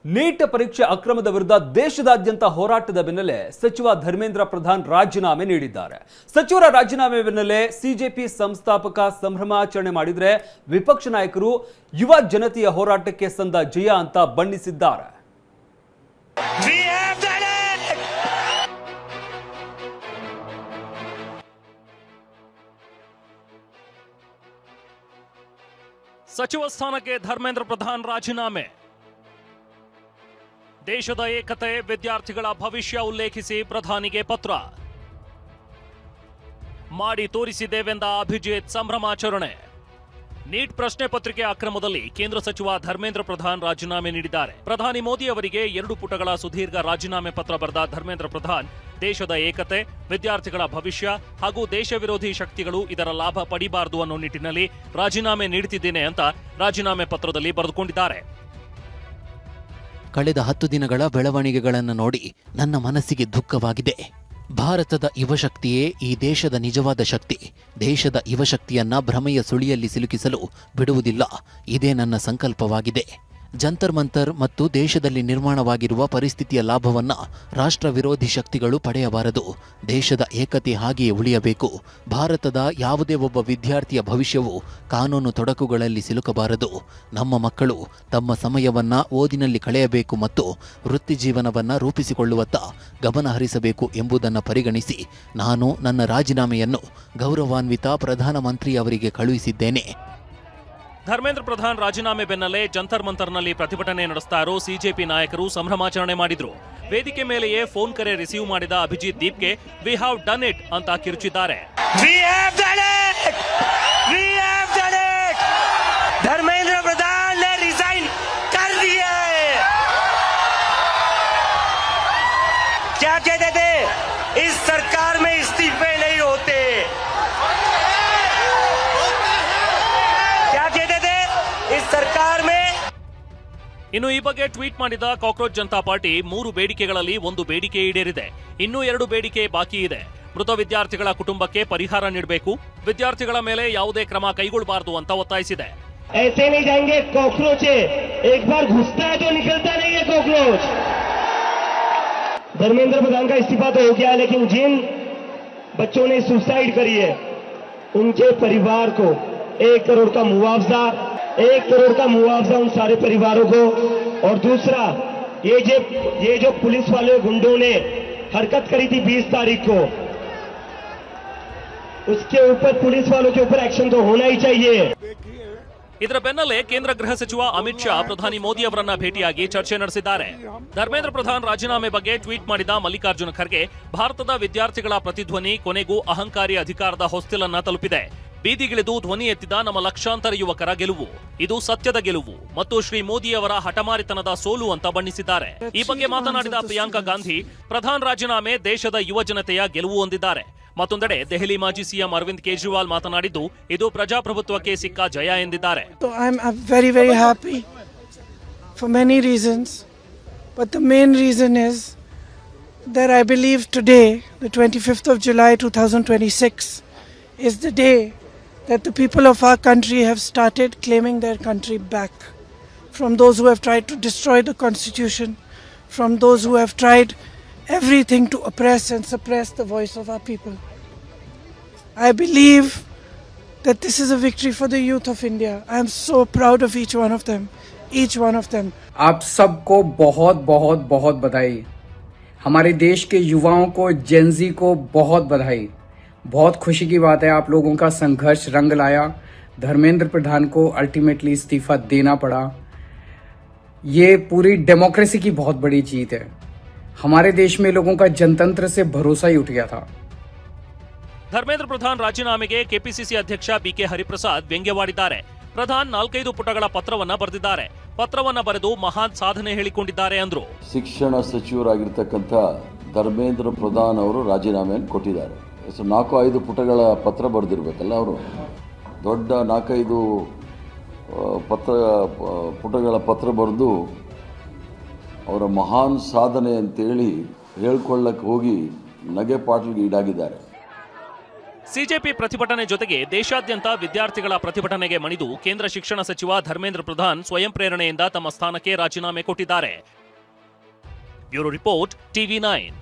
Neat ಪರೀಕ್ಷೆ ಅಕ್ರಮದ ವಿರುದ್ಧ ದೇಶದಾದ್ಯಂತ ಹೋರಾಟದ ಬೆನ್ನಲ್ಲೇ ಸಚಿವ ಧರ್ಮೇಂದ್ರ ಪ್ರಧಾನ್ ರಾಜೀನಾಮೆ ನೀಡಿದ್ದಾರೆ. ಸಚಿವರ ರಾಜೀನಾಮೆ ಬೆನ್ನಲ್ಲೇ ಸಿಜೆಪಿ ಸಂಸ್ಥಾಪಕ ಸಂಭ್ರಮಾಚರಣೆ ಮಾಡಿದರೆ ವಿಪಕ್ಷ ನಾಯಕರು ಯುವ ಜನತೆಯ ಹೋರಾಟಕ್ಕೆ ಸಂದ ಜಯ ಅಂತ ಬಣ್ಣಿಸಿದ್ದಾರೆ. ಸಚಿವ ಸ್ಥಾನಕ್ಕೆ ಧರ್ಮೇಂದ್ರ ಪ್ರಧಾನ್ ರಾಜೀನಾಮೆ. ದೇಶದ ಏಕತೆ, ವಿದ್ಯಾರ್ಥಿಗಳ ಭವಿಷ್ಯ ಉಲ್ಲೇಖಿಸಿ ಪ್ರಧಾನಿಗೆ ಪತ್ರ. ಮಾಡಿ ತೋರಿಸಿದ್ದೇವೆಂದ ಅಭಿಜಿತ್ ಸಂಭ್ರಮಾಚರಣೆ. ನೀಟ್ ಪ್ರಶ್ನೆ ಪತ್ರಿಕೆ ಅಕ್ರಮದಲ್ಲಿ ಕೇಂದ್ರ ಸಚಿವ ಧರ್ಮೇಂದ್ರ ಪ್ರಧಾನ್ ರಾಜೀನಾಮೆ ನೀಡಿದ್ದಾರೆ. ಪ್ರಧಾನಿ ಮೋದಿ ಅವರಿಗೆ 2 ಪುಟಗಳ ಸುದೀರ್ಘ ರಾಜೀನಾಮೆ ಪತ್ರ ಬರೆದ ಧರ್ಮೇಂದ್ರ ಪ್ರಧಾನ್ ದೇಶದ ಏಕತೆ, ವಿದ್ಯಾರ್ಥಿಗಳ ಭವಿಷ್ಯ ಹಾಗೂ ದೇಶ ವಿರೋಧಿ ಶಕ್ತಿಗಳು ಇದರ ಲಾಭ ಪಡಿಬಾರದು ಅನ್ನೋ ನಿಟ್ಟಿನಲ್ಲಿ ರಾಜೀನಾಮೆ ನೀಡುತ್ತಿದ್ದೇನೆ ಅಂತ ರಾಜೀನಾಮೆ ಪತ್ರದಲ್ಲಿ ಬರೆದುಕೊಂಡಿದ್ದಾರೆ. ಕಳೆದ 10 ದಿನಗಳ ಬೆಳವಣಿಗೆಗಳನ್ನು ನೋಡಿ ನನ್ನ ಮನಸ್ಸಿಗೆ ದುಃಖವಾಗಿದೆ. ಭಾರತದ ಯುವಶಕ್ತಿಯೇ ಈ ದೇಶದ ನಿಜವಾದ ಶಕ್ತಿ. ದೇಶದ ಯುವಶಕ್ತಿಯನ್ನ ಭ್ರಮೆಯ ಸುಳಿಯಲ್ಲಿ ಸಿಲುಕಿಸಲು ಬಿಡುವುದಿಲ್ಲ. ಇದೇ ನನ್ನ ಸಂಕಲ್ಪವಾಗಿದೆ. ಜಂತರ್ ಮಂತರ್ ಮತ್ತು ದೇಶದಲ್ಲಿ ನಿರ್ಮಾಣವಾಗಿರುವ ಪರಿಸ್ಥಿತಿಯ ಲಾಭವನ್ನ ರಾಷ್ಟ್ರ ವಿರೋಧಿ ಶಕ್ತಿಗಳು ಪಡೆಯಬಾರದು. ದೇಶದ ಏಕತೆ ಹಾಗೆಯೇ ಉಳಿಯಬೇಕು. ಭಾರತದ ಯಾವುದೇ ಒಬ್ಬ ವಿದ್ಯಾರ್ಥಿಯ ಭವಿಷ್ಯವು ಕಾನೂನು ತೊಡಕುಗಳಲ್ಲಿ ಸಿಲುಕಬಾರದು. ನಮ್ಮ ಮಕ್ಕಳು ತಮ್ಮ ಸಮಯವನ್ನ ಓದಿನಲ್ಲಿ ಕಳೆಯಬೇಕು ಮತ್ತು ವೃತ್ತಿ ಜೀವನವನ್ನ ರೂಪಿಸಿಕೊಳ್ಳುವತ್ತ ಗಮನ ಹರಿಸಬೇಕು ಎಂಬುದನ್ನು ಪರಿಗಣಿಸಿ ನಾನು ನನ್ನ ರಾಜೀನಾಮೆಯನ್ನು ಗೌರವಾನ್ವಿತ ಪ್ರಧಾನಮಂತ್ರಿ ಅವರಿಗೆ ಕಳುಹಿಸಿದ್ದೇನೆ. ಧರ್ಮೇಂದ್ರ ಪ್ರಧಾನ್ ರಾಜೀನಾಮೆ ಬೆನ್ನಲ್ಲೇ ಜಂತರ್ ಮಂತರ್ನಲ್ಲಿ ಪ್ರತಿಭಟನೆ ನಡೆಸ್ತಾ ಇರೋ ಸಿಜೆಪಿ ನಾಯಕರು ಸಂಭ್ರಮಾಚರಣೆ ಮಾಡಿದ್ರು. ವೇದಿಕೆ ಮೇಲೆಯೇ ಫೋನ್ ಕರೆ ರಿಸೀವ್ ಮಾಡಿದ ಅಭಿಜಿತ್ ದೀಪ್ಗೆ ವಿ ಹ್ಯಾವ್ ಡನ್ ಇಟ್ ಅಂತ ಕಿರುಚಿದ್ದಾರೆ. धर्मेंद्र प्रधान ने रिजाइन कर दिया है. क्या कहते थे, इस सरकार में इस्तीफे नहीं होते. क्या कहते थे, इस सरकार में. ಇನ್ನು ಈ ಬಗ್ಗೆ ಟ್ವೀಟ್ ಮಾಡಿದ ಕಾಕ್ರೋಚ್ ಜನತಾ ಪಾರ್ಟಿ 3 ಬೇಡಿಕೆಗಳಲ್ಲಿ 1 ಬೇಡಿಕೆ ಈಡೇರಿದೆ. ಇನ್ನೂ 2 ಬೇಡಿಕೆ ಬಾಕಿ ಇದೆ. ಮೃತ ವಿದ್ಯಾರ್ಥಿಗಳ ಕುಟುಂಬಕ್ಕೆ ಪರಿಹಾರ ನೀಡಬೇಕು, ವಿದ್ಯಾರ್ಥಿಗಳ ಮೇಲೆ ಯಾವುದೇ ಕ್ರಮ ಕೈಗೊಳ್ಳಬಾರದು ಅಂತ ಒತ್ತಾಯಿಸಿದೆ. ऐसे नहीं जाएंगे कॉकरोच है, एक बार घुसता है तो निकलता नहीं है कॉकरोच. धर्मेंद्र प्रधान का इस्तीफा तो हो गया, लेकिन जिन बच्चों ने सुसाइड करी है उनके परिवार को 1 करोड़ का मुआवजा, 1 करोड़ का मुआवजा उन सारे परिवारों को. और दूसरा, ये जो पुलिस वाले गुंडों ने हरकत करी थी 20 तारीख को, उसके ऊपर पुलिस वालों के ऊपर एक्शन तो होना ही चाहिए. ಇದರ ಬೆನ್ನಲ್ಲೇ ಕೇಂದ್ರ ಗೃಹ ಸಚಿವ ಅಮಿತ್ ಶಾ ಪ್ರಧಾನಿ ಮೋದಿ ಅವರನ್ನ ಭೇಟಿಯಾಗಿ ಚರ್ಚೆ ನಡೆಸಿದ್ದಾರೆ. ಧರ್ಮೇಂದ್ರ ಪ್ರಧಾನ್ ರಾಜೀನಾಮೆ ಬಗ್ಗೆ ಟ್ವೀಟ್ ಮಾಡಿದ ಮಲ್ಲಿಕಾರ್ಜುನ ಖರ್ಗೆ, ಭಾರತದ ವಿದ್ಯಾರ್ಥಿಗಳ ಪ್ರತಿಧ್ವನಿ ಕೊನೆಗೂ ಅಹಂಕಾರಿ ಅಧಿಕಾರದ ಹೊಸ್ತಿಲನ್ನ ತಲುಪಿದೆ. ಬೀದಿಗಿಳಿದು ಧ್ವನಿ ಎತ್ತಿದ ನಮ್ಮ ಲಕ್ಷಾಂತರ ಯುವಕರ ಗೆಲುವು, ಇದು ಸತ್ಯದ ಗೆಲುವು ಮತ್ತು ಶ್ರೀ ಮೋದಿ ಅವರ ಹಠಮಾರಿತನದ ಸೋಲು ಅಂತ ಬಣ್ಣಿಸಿದ್ದಾರೆ. ಈ ಬಗ್ಗೆ ಮಾತನಾಡಿದ ಪ್ರಿಯಾಂಕಾ ಗಾಂಧಿ, ಪ್ರಧಾನ್ ರಾಜೀನಾಮೆ ದೇಶದ ಯುವ ಜನತೆಯ ಗೆಲುವು ಹೊಂದಿದ್ದಾರೆ. ಮತ್ತೊಂದೆಡೆ ದೆಹಲಿ ಮಾಜಿ ಸಿಎಂ ಅರವಿಂದ್ ಕೇಜ್ರಿವಾಲ್ ಮಾತನಾಡಿದ್ದು, ಇದು ಪ್ರಜಾಪ್ರಭುತ್ವಕ್ಕೆ ಸಿಕ್ಕ ಜಯ ಎಂದಿದ್ದಾರೆ. I'm very happy for many reasons, but the main reason is that I believe today, the 25th of July 2026, is the day that the people of our country have started claiming their country back from those who have tried to destroy the constitution, from those who have tried everything to oppress and suppress the voice of our people. I believe that this is a victory for the youth of India. I am so proud of each one of them. आप सबको बहुत बहुत बहुत बधाई. हमारे देश के युवाओं को, जेनजी को बहुत बधाई. बहुत खुशी की बात है, आप लोगों का संघर्ष रंग लाया. धर्मेंद्र प्रधान को अल्टीमेटली इस्तीफा देना पड़ा. ये पूरी डेमोक्रेसी की बहुत बड़ी जीत है. हमारे देश में लोगों का जनतंत्र से भरोसा ही उठ गया था. ಧರ್ಮೇಂದ್ರ ಪ್ರಧಾನ್ ರಾಜೀನಾಮೆಗೆ ಕೆಪಿಸಿಸಿ ಅಧ್ಯಕ್ಷ ಬಿಕೆ ಹರಿಪ್ರಸಾದ್ ವ್ಯಂಗ್ಯವಾಡಿದ್ದಾರೆ. ಪ್ರಧಾನ್ 4-5 ಪುಟಗಳ ಪತ್ರವನ್ನ ಬರೆದಿದ್ದಾರೆ. ಪತ್ರವನ್ನ ಬರೆದು ಮಹಾನ್ ಸಾಧನೆ ಹೇಳಿಕೊಂಡಿದ್ದಾರೆ ಅಂದ್ರು. ಶಿಕ್ಷಣ ಸಚಿವರಾಗಿರ್ತಕ್ಕಂಥ ಧರ್ಮೇಂದ್ರ ಪ್ರಧಾನ್ ಅವರು ರಾಜೀನಾಮೆಯನ್ನು ಕೊಟ್ಟಿದ್ದಾರೆ. 4-5 ಪುಟಗಳ ಪತ್ರ ಬರೆದಿರ್ಬೇಕಲ್ಲ ಅವರು. ದೊಡ್ಡ 4-5 ಪುಟಗಳ ಪತ್ರ ಬರೆದು ಅವರ ಮಹಾನ್ ಸಾಧನೆ ಅಂತೇಳಿ ಹೇಳ್ಕೊಳ್ಳಕ್ಕೆ ಹೋಗಿ ನಗೆ ಪಾಟಲಿಗೆ ಈಡಾಗಿದ್ದಾರೆ. ಸಿಜೆಪಿ ಪ್ರತಿಭಟನೆ ಜೊತೆಗೆ ದೇಶಾದ್ಯಂತ ವಿದ್ಯಾರ್ಥಿಗಳ ಪ್ರತಿಭಟನೆಗೆ ಮಣಿದು ಕೇಂದ್ರ ಶಿಕ್ಷಣ ಸಚಿವ ಧರ್ಮೇಂದ್ರ ಪ್ರಧಾನ್ ಸ್ವಯಂ ಪ್ರೇರಣೆಯಿಂದ ತಮ್ಮ ಸ್ಥಾನಕ್ಕೆ ರಾಜೀನಾಮೆ ಕೊಟ್ಟಿದ್ದಾರೆ. Bureau report, TV9.